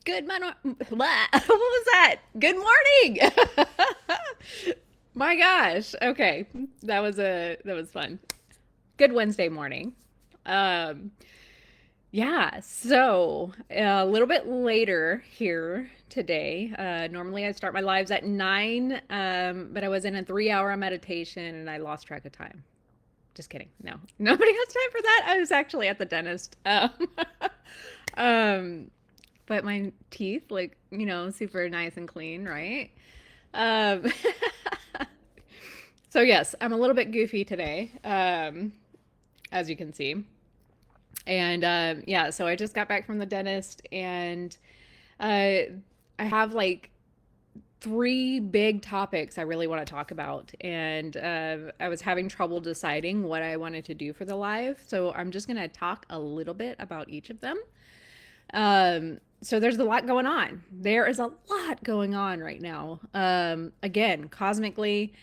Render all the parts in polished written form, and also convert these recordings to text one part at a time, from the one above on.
Good man. What was that? Good morning. My gosh. Okay. That was fun. Good Wednesday morning. Um yeah, so a little bit later here today. Normally I start my lives at 9, but I was in a 3-hour meditation and I lost track of time. Just kidding. No, nobody has time for that. I was actually at the dentist. Um, but my teeth look, super nice and clean, right? Um, so yes, I'm a little bit goofy today, as you can see. And yeah, so I just got back from the dentist, and I have like three big topics I really want to talk about. And I was having trouble deciding what I wanted to do for the live. So I'm just going to talk a little bit about each of them. So there's a lot going on. There is a lot going on right now. Again, cosmically,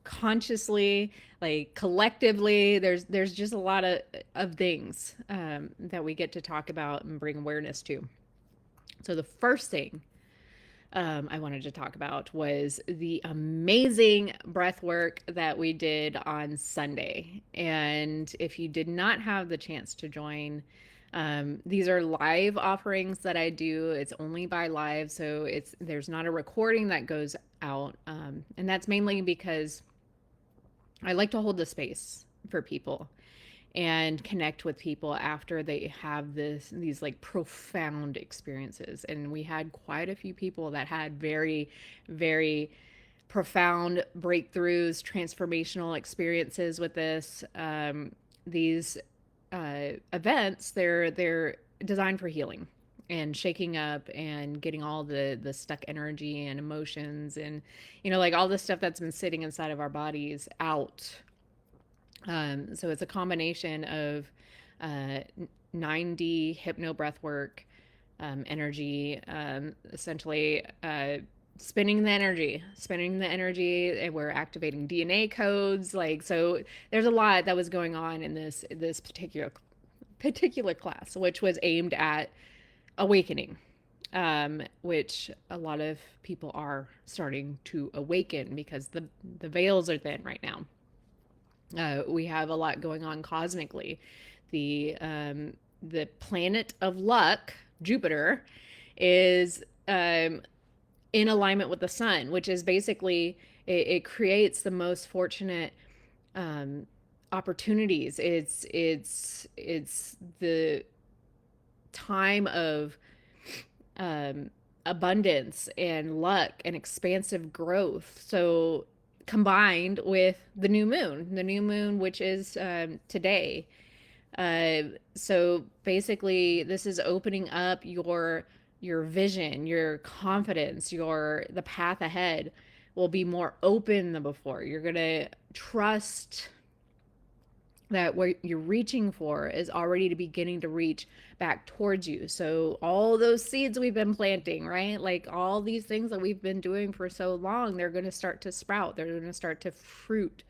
consciously, like collectively, there's just a lot of things that we get to talk about and bring awareness to. So the first thing I wanted to talk about was the amazing breath work that we did on Sunday. And if you did not have the chance to join, these are live offerings that I do. It's only by live, so there's not a recording that goes out, and that's mainly because I like to hold the space for people and connect with people after they have these like profound experiences. And we had quite a few people that had very, very profound breakthroughs, transformational experiences with this. These events, they're designed for healing and shaking up and getting all the stuck energy and emotions and like all the stuff that's been sitting inside of our bodies out. So it's a combination of uh, 9D hypno breath work, energy, essentially spinning the energy, and we're activating DNA codes. Like, so there's a lot that was going on in this particular class, which was aimed at awakening, which a lot of people are starting to awaken because the veils are thin right now. We have a lot going on cosmically. The planet of luck, Jupiter, is in alignment with the sun, which is basically it creates the most fortunate um, opportunities. It's the time of um, abundance and luck and expansive growth. So combined with the new moon, which is today. So basically, this is opening up your vision, your confidence, the path ahead will be more open than before. You're gonna trust that what you're reaching for is already beginning to reach back towards you. So all those seeds we've been planting, right? Like all these things that we've been doing for so long, they're going to start to sprout. They're going to start to fruit.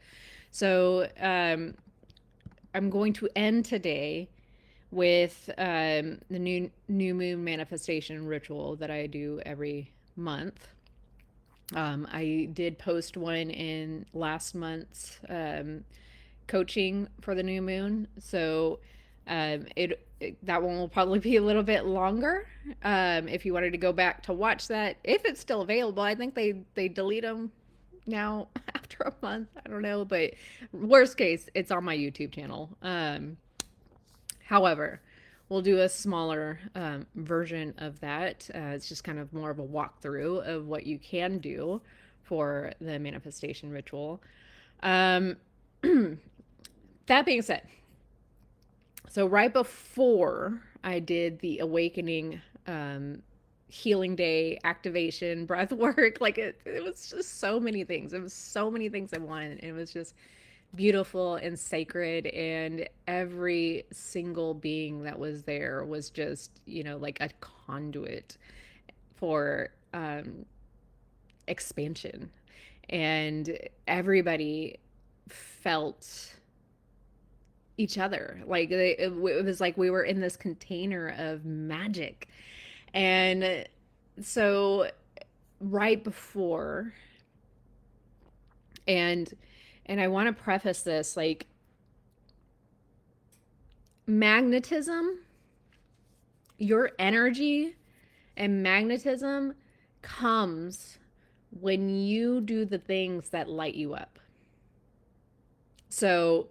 So I'm going to end today with the new moon manifestation ritual that I do every month. I did post one in last month's coaching for the new moon. So that one will probably be a little bit longer. If you wanted to go back to watch that, if it's still available, I think they delete them now after a month. I don't know, but worst case, it's on my YouTube channel. However, we'll do a smaller version of that. It's just kind of more of a walkthrough of what you can do for the manifestation ritual. Um, that being said, so right before I did the awakening healing day activation breath work, like it was just so many things. It was so many things I wanted. It was just beautiful and sacred, and every single being that was there was just like a conduit for expansion, and everybody felt each other. Like it was like we were in this container of magic. And so right before, and I want to preface this, like, magnetism, your energy and magnetism comes when you do the things that light you up. So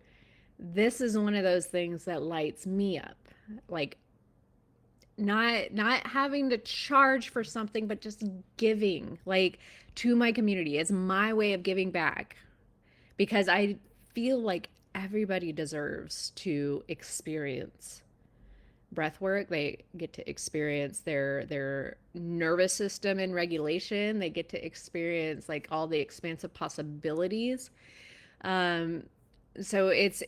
this is one of those things that lights me up. Like, not having to charge for something, but just giving, like, to my community. It's my way of giving back, because I feel like everybody deserves to experience breath work. They get to experience their nervous system in regulation. They get to experience like all the expansive possibilities. Um, so it's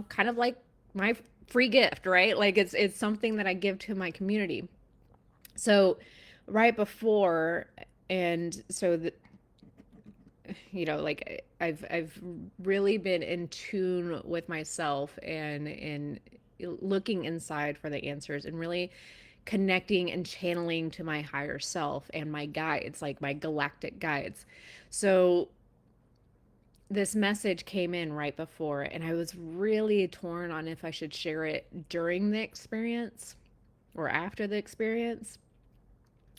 kind of like my free gift, right? Like it's something that I give to my community. So right before, and so the, like I've really been in tune with myself, and looking inside for the answers, and really connecting and channeling to my higher self and my guides, like my galactic guides. So this message came in right before, and I was really torn on if I should share it during the experience or after the experience,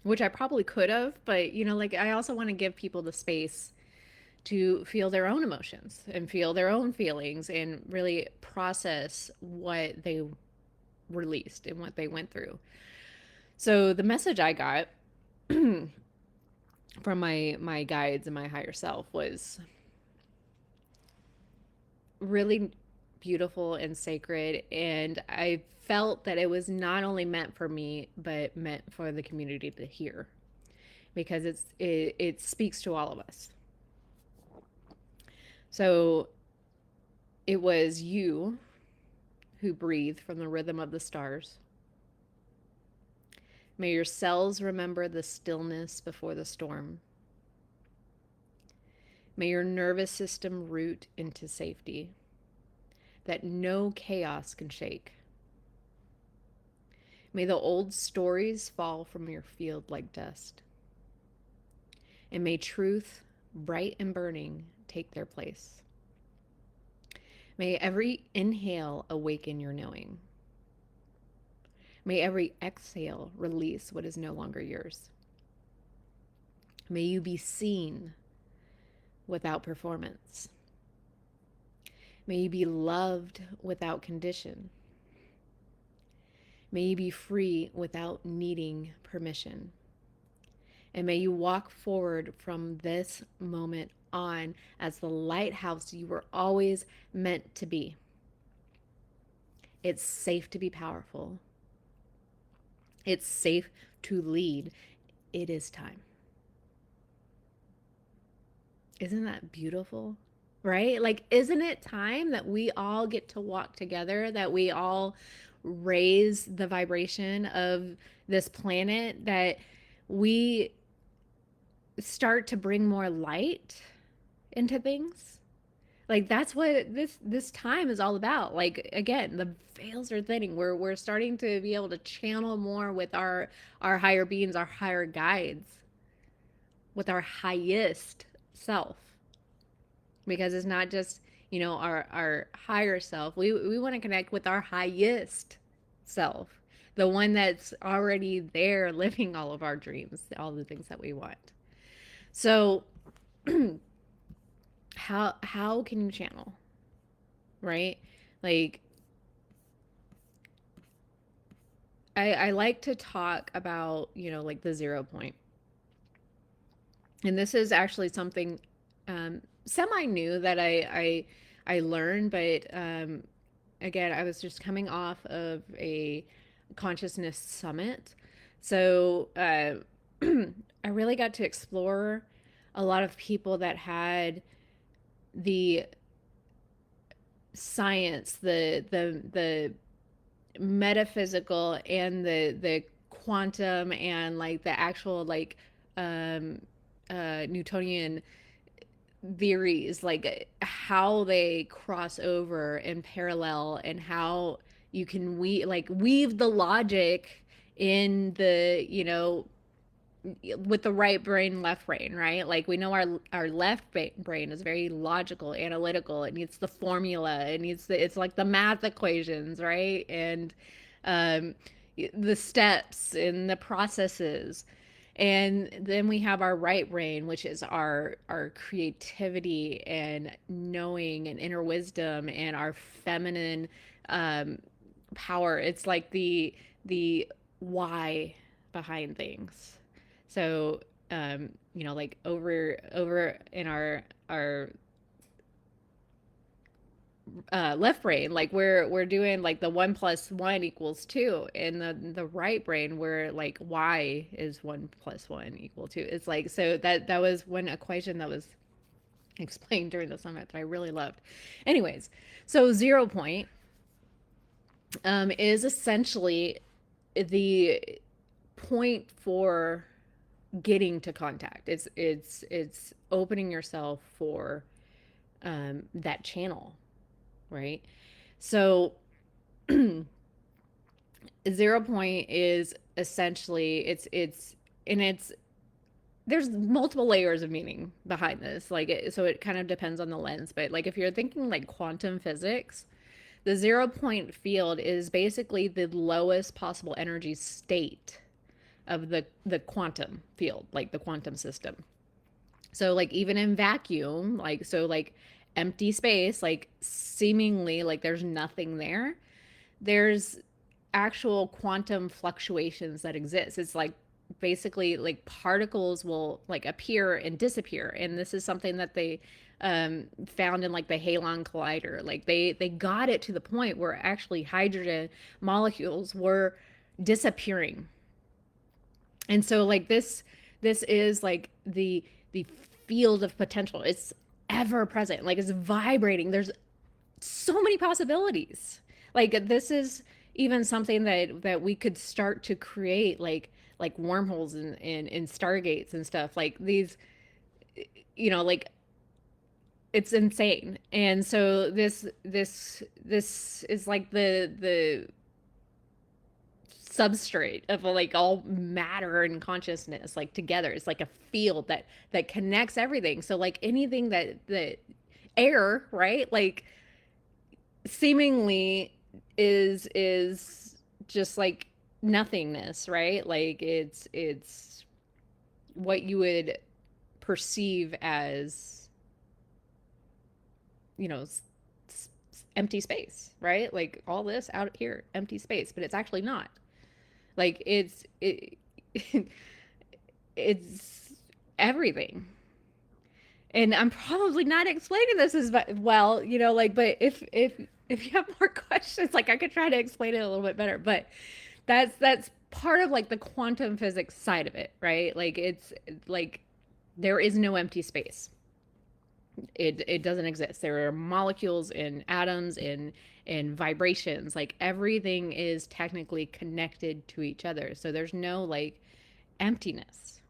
which I probably could have, but like I also want to give people the space to feel their own emotions and feel their own feelings and really process what they released and what they went through. So the message I got from my guides and my higher self was really beautiful and sacred, and I felt that it was not only meant for me but meant for the community to hear, because it speaks to all of us. So it was you who breathe from the rhythm of the stars. May your cells remember the stillness before the storm. May your nervous system root into safety that no chaos can shake. May the old stories fall from your field like dust. And may truth, bright and burning, take their place. May every inhale awaken your knowing. May every exhale release what is no longer yours. May you be seen without performance. May you be loved without condition. May you be free without needing permission. And may you walk forward from this moment on as the lighthouse you were always meant to be. It's safe to be powerful. It's safe to lead. It is time. Isn't that beautiful? Right? Like, isn't it time that we all get to walk together, that we all raise the vibration of this planet, that we start to bring more light into things? Like, that's what this time is all about. Like, again, the veils are thinning. We're starting to be able to channel more with our higher beings, our higher guides, with our highest self, because it's not just our higher self. We want to connect with our highest self, the one that's already there living all of our dreams, all the things that we want. So how can you channel, right? Like, I like to talk about like the 0 point, and this is actually something semi new that I learned, but again, I was just coming off of a consciousness summit. So I really got to explore a lot of people that had the science, the metaphysical, and the quantum, and like the actual like Newtonian theories, like how they cross over and parallel, and how you can weave the logic in the, with the right brain, left brain, right? Like we know our left brain is very logical, analytical. It needs the formula. It's like the math equations, right? And um, the steps and the processes. And then we have our right brain, which is our creativity and knowing and inner wisdom and our feminine um, power. It's like the why behind things. So, like over in our left brain, like we're doing like the 1 + 1 = 2, and the right brain, we're like y is 1 + 1 = 2. It's like, so that was one equation that was explained during the summit that I really loved. Anyways, so 0 point is essentially the point for getting to contact. It's opening yourself for that channel, right? So 0 point is essentially it's there's multiple layers of meaning behind this. So it kind of depends on the lens, but like if you're thinking like quantum physics, the 0 point field is basically the lowest possible energy state of the quantum field, like the quantum system. So like even in vacuum, like empty space, like seemingly like there's nothing there. There's actual quantum fluctuations that exist. It's like basically like particles will like appear and disappear. And this is something that they found in like the Hadron Collider. Like they got it to the point where actually hydrogen molecules were disappearing. And so like this is like the field of potential. It's ever present, like it's vibrating. There's so many possibilities. Like this is even something that we could start to create, like wormholes and stargates and stuff like these, like it's insane. And so this is like the substrate of like all matter and consciousness like together. It's like a field that connects everything. So like anything that air, right, like seemingly is just like nothingness, right? Like it's what you would perceive as, you know empty space, right? Like all this out here, empty space, but it's actually not. Like it's everything. And I'm probably not explaining this as well, like, but if you have more questions, like I could try to explain it a little bit better. But that's part of like the quantum physics side of it, right? Like it's like there is no empty space. It doesn't exist. There are molecules and atoms and vibrations. Like everything is technically connected to each other. So there's no like emptiness.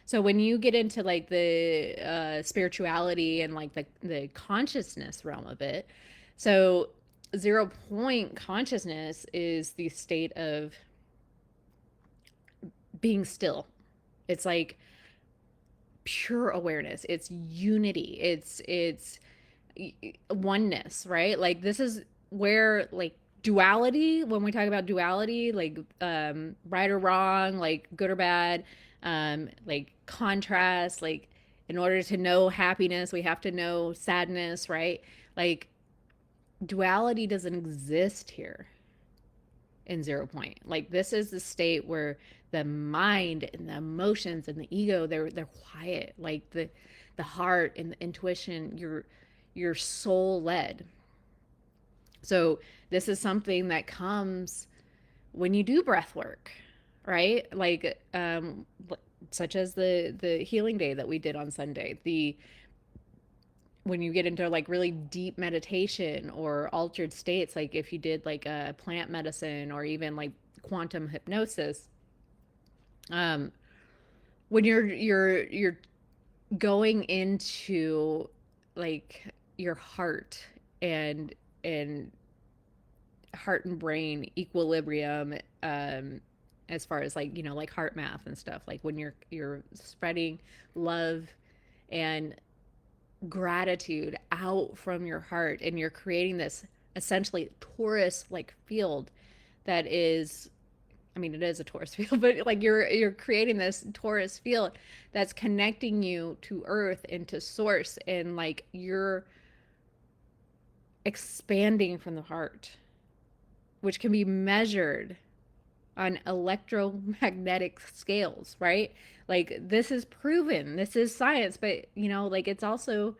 So when you get into like the spirituality and like the consciousness realm of it, so 0 point consciousness is the state of being still. It's like pure awareness. It's unity. It's oneness, right? Like this is where like duality, when we talk about duality, like right or wrong, like good or bad, like contrast, like in order to know happiness, we have to know sadness, right? Like duality doesn't exist here in 0 point. Like this is the state where the mind and the emotions and the ego, they're quiet. Like the heart and the intuition, your soul led. So this is something that comes when you do breath work, right? Like such as the healing day that we did on Sunday. The When you get into like really deep meditation or altered states, like if you did like a plant medicine or even like quantum hypnosis, um when you're going into like your heart and and heart and brain equilibrium, as far as like, like heart math and stuff, like when you're spreading love and gratitude out from your heart, and you're creating this essentially torus like field that is, I mean, it is a torus field, but like you're creating this torus field that's connecting you to earth and to source, and like you're expanding from the heart, which can be measured on electromagnetic scales, right? Like this is proven, this is science, but like it's also,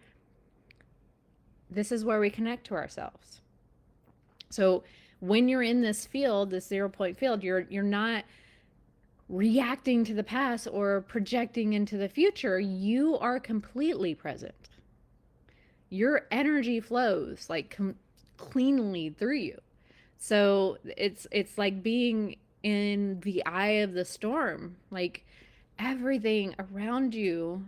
this is where we connect to ourselves. So when you're in this field, this 0 point field, you're not reacting to the past or projecting into the future. You are completely present. Your energy flows like cleanly through you. So it's like being in the eye of the storm. Like everything around you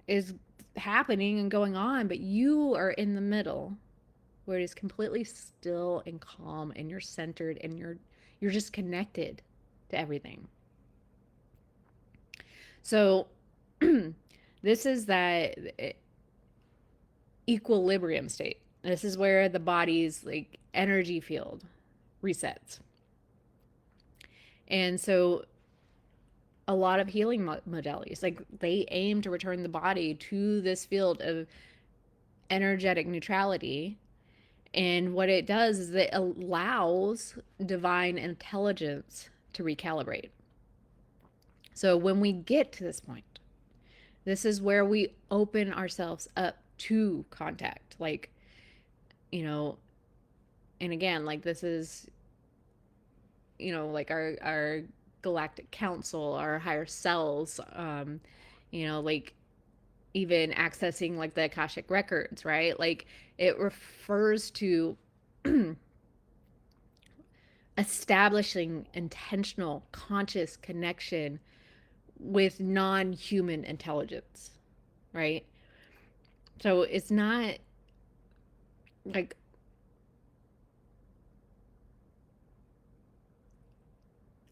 is happening and going on, but you are in the middle where it is completely still and calm, and you're centered, and you're just connected to everything. So this is that equilibrium state. This is where the body's like energy field resets. And so a lot of healing modalities, like they aim to return the body to this field of energetic neutrality. And what it does is it allows divine intelligence to recalibrate. So when we get to this point, this is where we open ourselves up to contact. Like, and again, like this is, like our galactic council, our higher selves, like even accessing like the Akashic records, right? Like it refers to establishing intentional conscious connection with non-human intelligence, right? So it's not like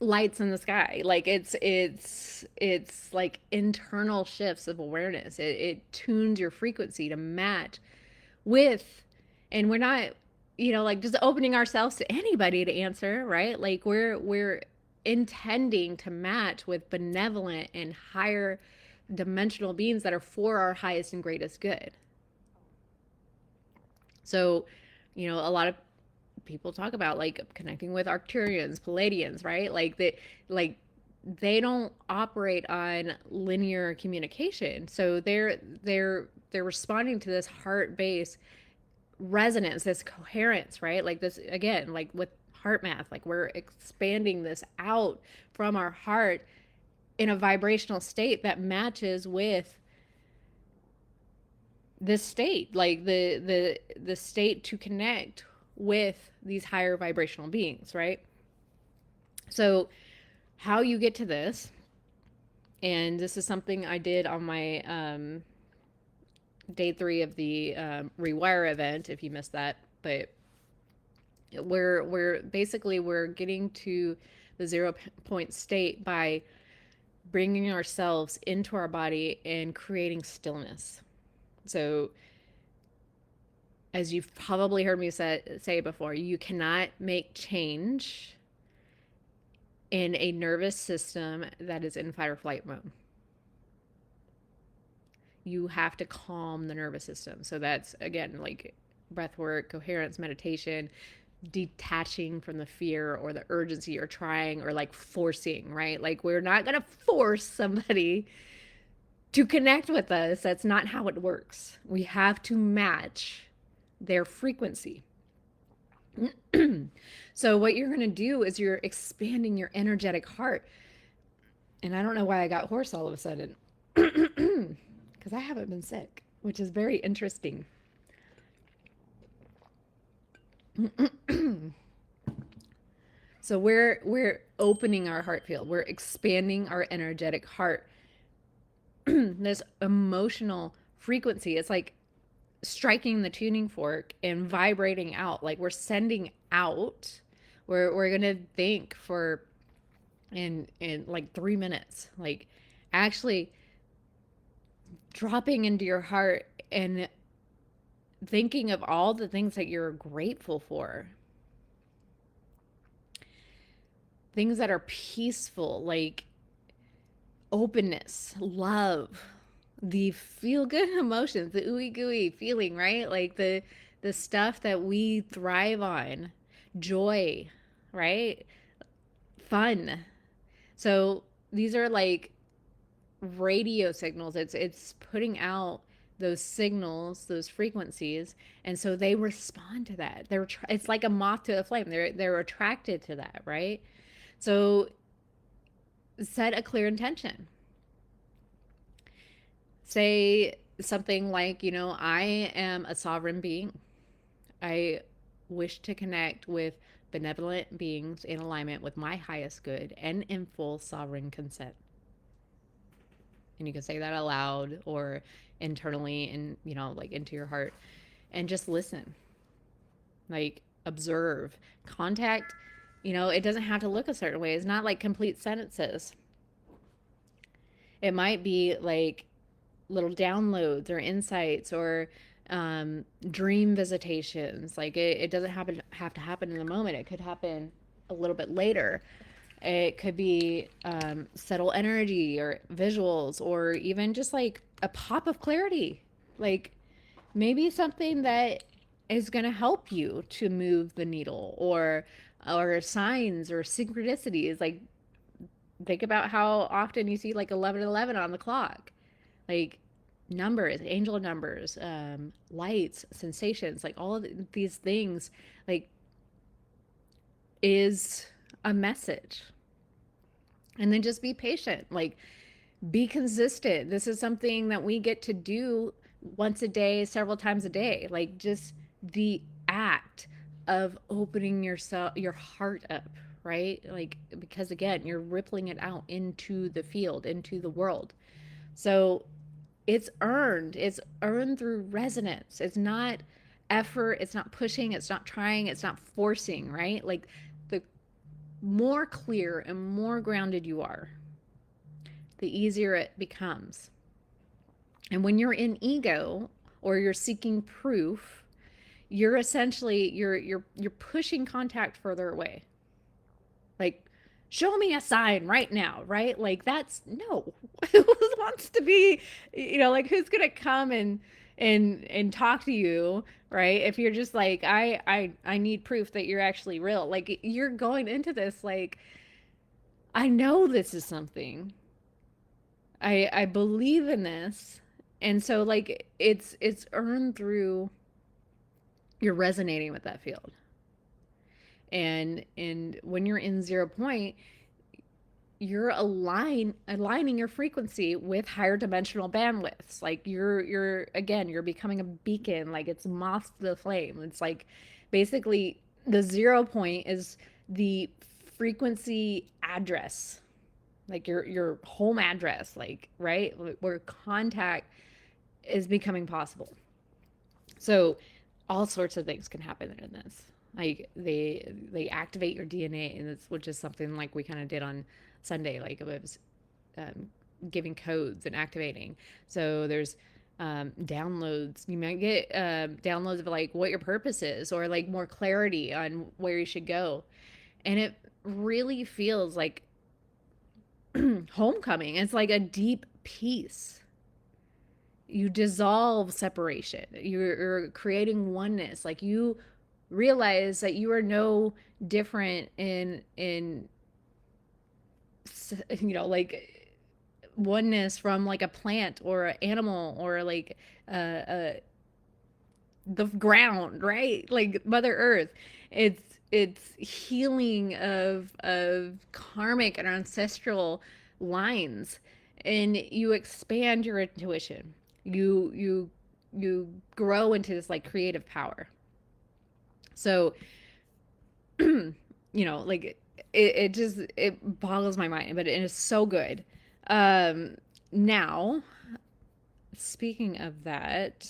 lights in the sky. Like it's like internal shifts of awareness. It tunes your frequency to match with, and we're not, like just opening ourselves to anybody to answer, right? Like we're intending to match with benevolent and higher dimensional beings that are for our highest and greatest good. So, a lot of people talk about like connecting with Arcturians, Palladians, right? Like they don't operate on linear communication. So they're responding to this heart-based resonance, this coherence, right? Like this again, like with heart math, like we're expanding this out from our heart in a vibrational state that matches with this state, like the state to connect with these higher vibrational beings, right? So how you get to this, and this is something I did on my day 3 of the Rewire event, if you missed that, but we're basically we're getting to the 0 point state by bringing ourselves into our body and creating stillness. So as you've probably heard me say before, you cannot make change in a nervous system that is in fight or flight mode. You have to calm the nervous system. So that's, again, like breath work, coherence, meditation, detaching from the fear or the urgency or trying or like forcing, right? Like we're not going to force somebody to connect with us. That's not how it works. We have to match their frequency. So what you're going to do is you're expanding your energetic heart. And I don't know why I got hoarse all of a sudden. Because I haven't been sick, which is very interesting. So we're opening our heart field. We're expanding our energetic heart. This emotional frequency. It's like striking the tuning fork and vibrating out. Like we're sending out. We're gonna think for in like 3 minutes. Like actually dropping into your heart and thinking of all the things that you're grateful for. Things that are peaceful, like openness, love, the feel good emotions, the ooey gooey feeling, right? Like the stuff that we thrive on, joy, right? Fun. So these are like radio signals. It's putting out those signals, those frequencies, and so they respond to that. It's like a moth to a flame. They're attracted to that, right? So set a clear intention. Say something like, I am a sovereign being. I wish to connect with benevolent beings in alignment with my highest good and in full sovereign consent. And you can say that aloud or internally and, like into your heart and just listen. Like observe. Contact, it doesn't have to look a certain way. It's not like complete sentences. It might be like little downloads or insights or dream visitations. Like it doesn't have to happen in the moment. It could happen a little bit later. It could be subtle energy or visuals or even just like a pop of clarity. Like maybe something that is going to help you to move the needle or signs or synchronicities. Like think about how often you see like 11:11 on the clock. Like numbers, angel numbers, lights, sensations, like all of these things, like is a message. And then just be patient, like be consistent. This is something that we get to do once a day, several times a day. Like just the act of opening your heart up, right? Like because again, you're rippling it out into the field, into the world. So it's earned through resonance. It's not effort, it's not pushing, it's not trying, it's not forcing, right? Like the more clear and more grounded you are, the easier it becomes. And when you're in ego or you're seeking proof, you're essentially you're pushing contact further away. Like show me a sign right now, right? Like that's no. Who wants to be, like who's gonna come and talk to you, right? If you're just like, I need proof that you're actually real. Like you're going into this like, I know this is something. I believe in this. And so like it's earned through you're resonating with that field. And when you're in 0 point, you're aligning your frequency with higher dimensional bandwidths. Like you're again, you're becoming a beacon. Like it's moth to the flame. It's like basically the 0 point is the frequency address, like your home address, like right where contact is becoming possible. So all sorts of things can happen in this. Like they activate your DNA, and it's which is something like we kind of did on Sunday. Like it was um, giving codes and activating. So there's downloads. You might get downloads of like what your purpose is, or like more clarity on where you should go, and it really feels like homecoming. It's like a deep peace. You dissolve separation. You're creating oneness. Like you realize that you are no different in like oneness from like a plant or an animal or like uh the ground, right? Like Mother Earth. It's healing of karmic and ancestral lines, and you expand your intuition. You grow into this like creative power. So, like it just it boggles my mind, but it is so good. Now, speaking of that,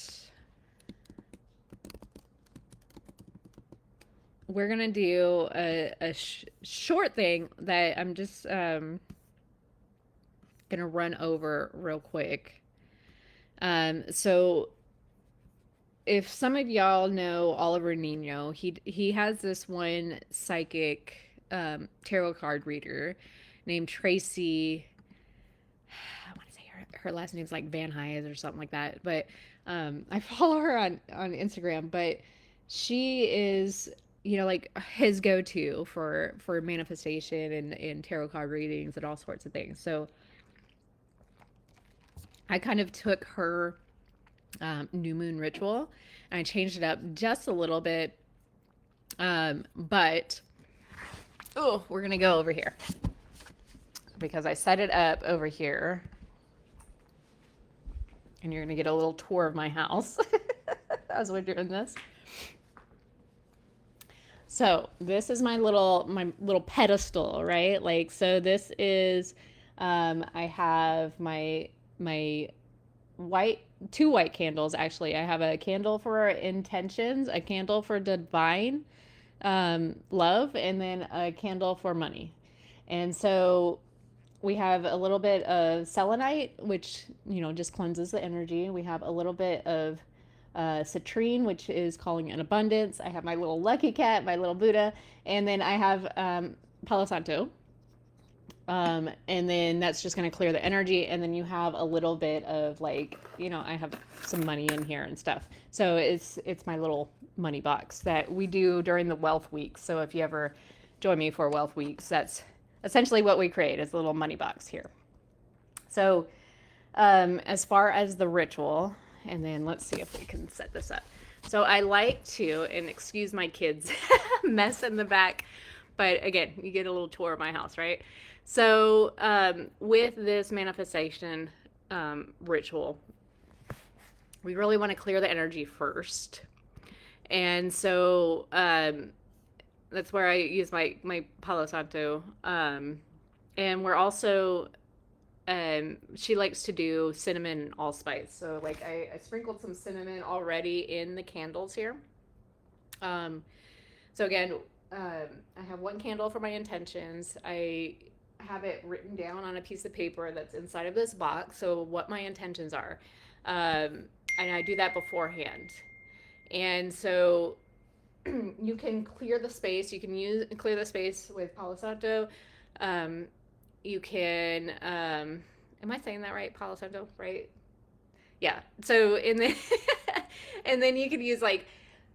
we're gonna do a short thing that I'm just gonna run over real quick. So if some of y'all know Oliver Nino, he has this one psychic tarot card reader named Tracy. I want to say her last name's like Van Hyes or something like that, but I follow her on Instagram. But she is, you know, like his go-to for manifestation and tarot card readings and all sorts of things. So I kind of took her new moon ritual and I changed it up just a little bit. But oh, we're gonna go over here because I set it up over here, and you're gonna get a little tour of my house as we're doing this. So this is my little pedestal, right? Like, so this is I have my white two white candles actually. I have a candle for intentions, a candle for divine love, and then a candle for money. And so we have a little bit of selenite, which, you know, just cleanses the energy. We have a little bit of citrine, which is calling in abundance. I have my little lucky cat, my little Buddha, and then I have Palo Santo. And then that's just going to clear the energy. And then you have a little bit of like, you know, I have some money in here and stuff. So it's my little money box that we do during the wealth weeks. So if you ever join me for wealth weeks, that's essentially what we create is a little money box here. So as far as the ritual, and then let's see if we can set this up. So I like to, and excuse my kids mess in the back, but again, you get a little tour of my house, right? So with this manifestation ritual, we really want to clear the energy first. And so that's where I use my Palo Santo. And we're also, she likes to do cinnamon and allspice. So like I sprinkled some cinnamon already in the candles here. So again, I have one candle for my intentions. I have it written down on a piece of paper that's inside of this box. So what my intentions are. And I do that beforehand. And so you can clear the space. You can clear the space with Palo Santo. You can, am I saying that right? Palo Santo, right? Yeah. So, and then, and then you can use like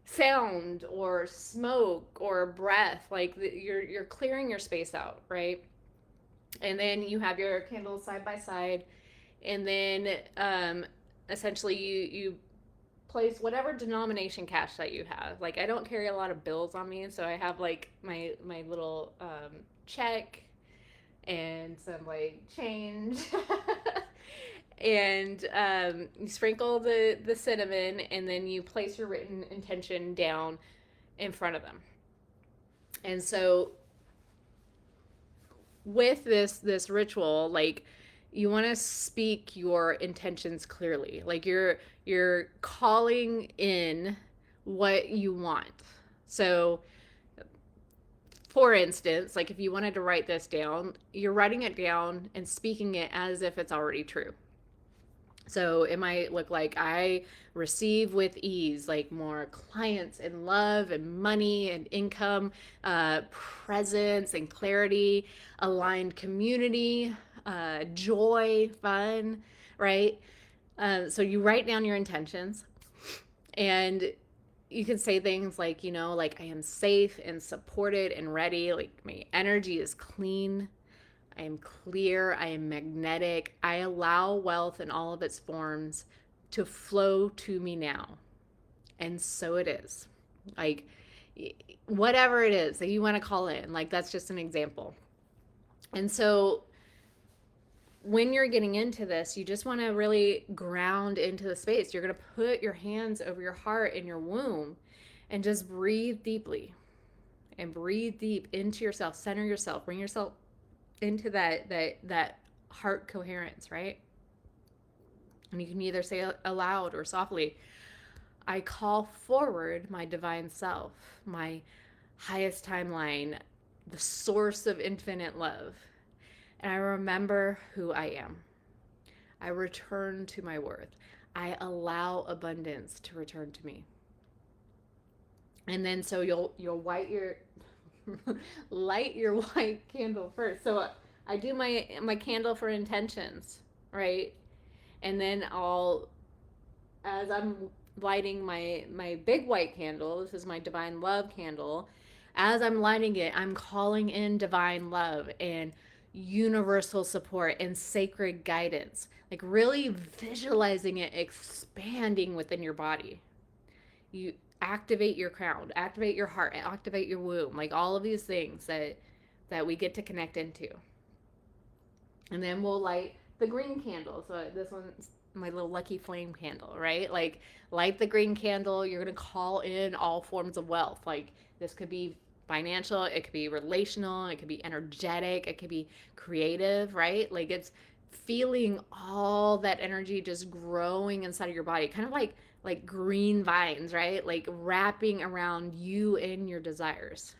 sound or smoke or breath. Like you're clearing your space out, right? And then you have your candles side by side, and then essentially you place whatever denomination cash that you have. Like I don't carry a lot of bills on me, so I have like my little check and some like change. And you sprinkle the cinnamon, and then you place your written intention down in front of them. And so with this ritual, like you want to speak your intentions clearly. Like you're calling in what you want. So for instance, like if you wanted to write this down, you're writing it down and speaking it as if it's already true. So it might look like I receive with ease, like more clients and love and money and income, presence and clarity, aligned community, joy, fun, right? So you write down your intentions, and you can say things like, you know, like I am safe and supported and ready. Like my energy is clean. I am clear. I am magnetic. I allow wealth in all of its forms to flow to me now. And so it is. Like, whatever it is that you want to call in, like, that's just an example. And so, when you're getting into this, you just want to really ground into the space. You're going to put your hands over your heart and your womb and just breathe deeply and breathe deep into yourself. Center yourself. Bring yourself into that heart coherence, right? And you can either say aloud or softly, I call forward my divine self, my highest timeline, the source of infinite love. And I remember who I am. I return to my worth. I allow abundance to return to me. And then so you'll light your white candle first. So I do my candle for intentions, right? And then as I'm lighting my big white candle, this is my divine love candle. As I'm lighting it, I'm calling in divine love and universal support and sacred guidance. Like really visualizing it expanding within your body. You activate your crown, activate your heart, activate your womb, like all of these things that we get to connect into. And then we'll light the green candle. So this one's my little lucky flame candle, right? Like light the green candle, you're going to call in all forms of wealth. Like this could be financial, it could be relational, it could be energetic, it could be creative, right? Like it's feeling all that energy just growing inside of your body, kind of like green vines, right? Like wrapping around you and your desires.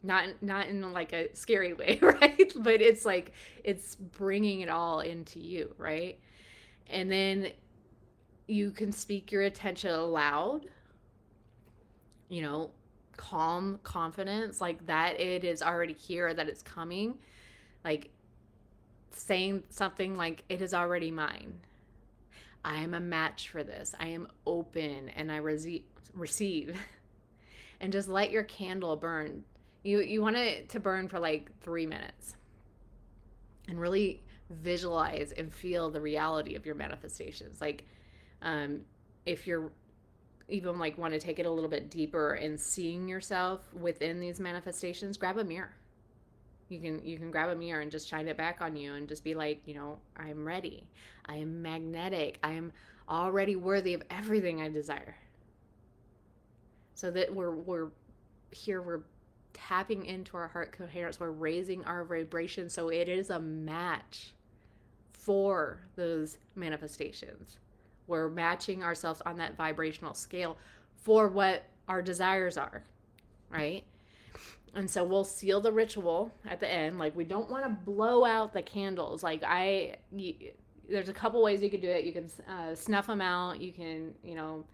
Not in like a scary way, right? But it's like it's bringing it all into you, right? And then you can speak your attention aloud, you know, calm confidence, like that it is already here, that it's coming, like saying something like it is already mine. I am a match for this. I am open and I receive. And just let your candle burn. You want it to burn for like 3 minutes and really visualize and feel the reality of your manifestations. Like, um, if you're even like want to take it a little bit deeper and seeing yourself within these manifestations, grab a mirror. You can grab a mirror and just shine it back on you and just be like, I'm ready. I am magnetic. I am already worthy of everything I desire. So that we're here, we're tapping into our heart coherence, we're raising our vibration so it is a match for those manifestations. We're matching ourselves on that vibrational scale for what our desires are, right? And so we'll seal the ritual at the end. Like we don't want to blow out the candles. There's a couple ways you can do it. You can snuff them out. You can, you know,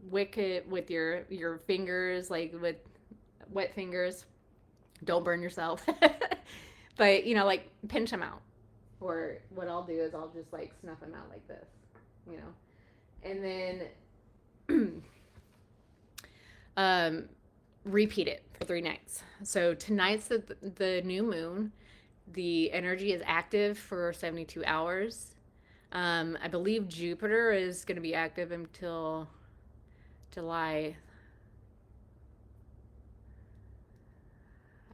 wick it with your fingers, like with wet fingers. Don't burn yourself. But like pinch them out. Or what I'll do is I'll just like snuff them out like this, and then repeat it for 3 nights. So tonight's the new moon. The energy is active for 72 hours. I believe Jupiter is going to be active until July.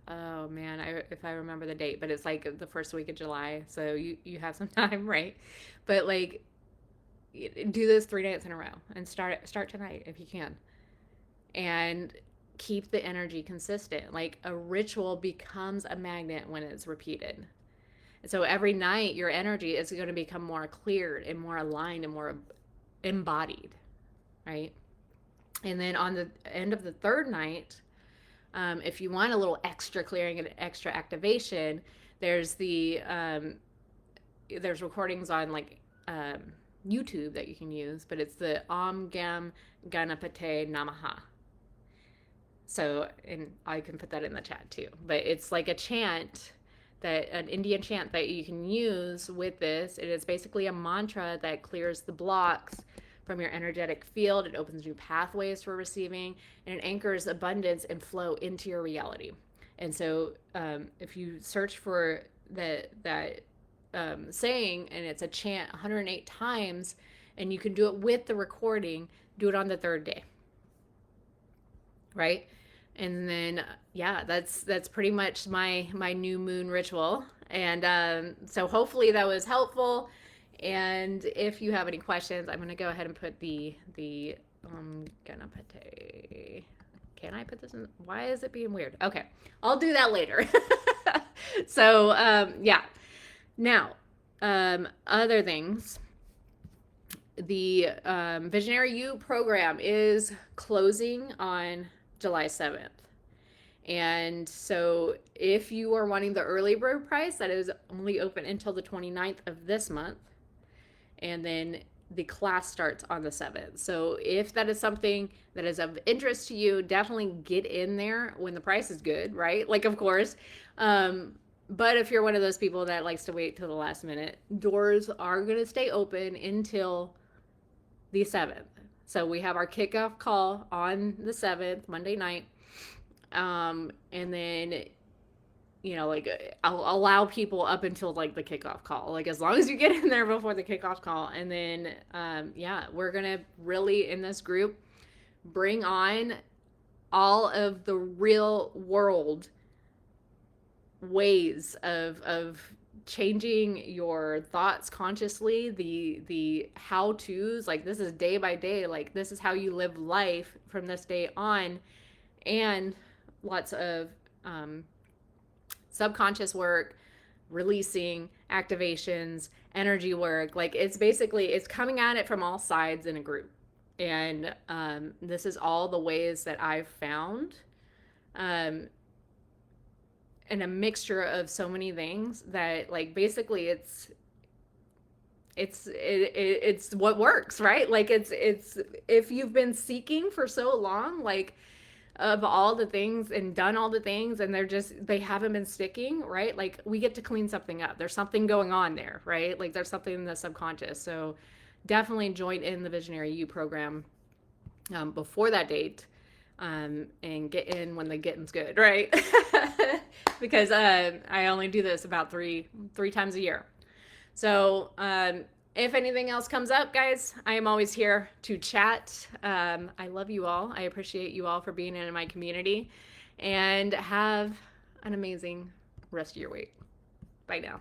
Oh man, if I remember the date, but it's like the first week of July, so you have some time, right? But like, do this 3 nights in a row and start tonight if you can, and keep the energy consistent. Like a ritual becomes a magnet when it's repeated. And so every night your energy is going to become more cleared and more aligned and more embodied, right? And then on the end of the third night, if you want a little extra clearing and extra activation, there's there's recordings on like YouTube that you can use, but it's the Om Gam Ganapate Namaha. So, and I can put that in the chat too. But it's like a chant, an Indian chant that you can use with this. It is basically a mantra that clears the blocks from your energetic field. It opens new pathways for receiving, and it anchors abundance and flow into your reality. And so, if you search for that saying, and it's a chant 108 times, and you can do it with the recording, do it on the third day, right? And then that's pretty much my new moon ritual. And so hopefully that was helpful. And if you have any questions, I'm gonna go ahead and put the Ganapate. Can I put this in? Why is it being weird? Okay, I'll do that later. So yeah. Now, other things. The Visionary You program is closing on July 7th. And so if you are wanting the early bird price, that is only open until the 29th of this month. And then the class starts on the 7th. So if that is something that is of interest to you, definitely get in there when the price is good, right? Like, of course. But if you're one of those people that likes to wait till the last minute, doors are going to stay open until the 7th. So we have our kickoff call on the 7th, Monday night. And then, you know, like I'll allow people up until like the kickoff call, like as long as you get in there before the kickoff call. And then, yeah, we're going to really in this group bring on all of the real world ways of changing your thoughts consciously, the how to's, like this is day by day, like this is how you live life from this day on, and lots of subconscious work, releasing activations, energy work. Like it's basically it's coming at it from all sides in a group. And this is all the ways that I've found, and a mixture of so many things that like basically it's what works, right? Like it's if you've been seeking for so long, like of all the things and done all the things and they haven't been sticking, right? Like we get to clean something up. There's something going on there, right? Like there's something in the subconscious. So definitely join in the Visionary You program before that date, and get in when the getting's good, right? Because I only do this about three times a year. So if anything else comes up, guys, I am always here to chat. I love you all. I appreciate you all for being in my community, and have an amazing rest of your week. Bye now.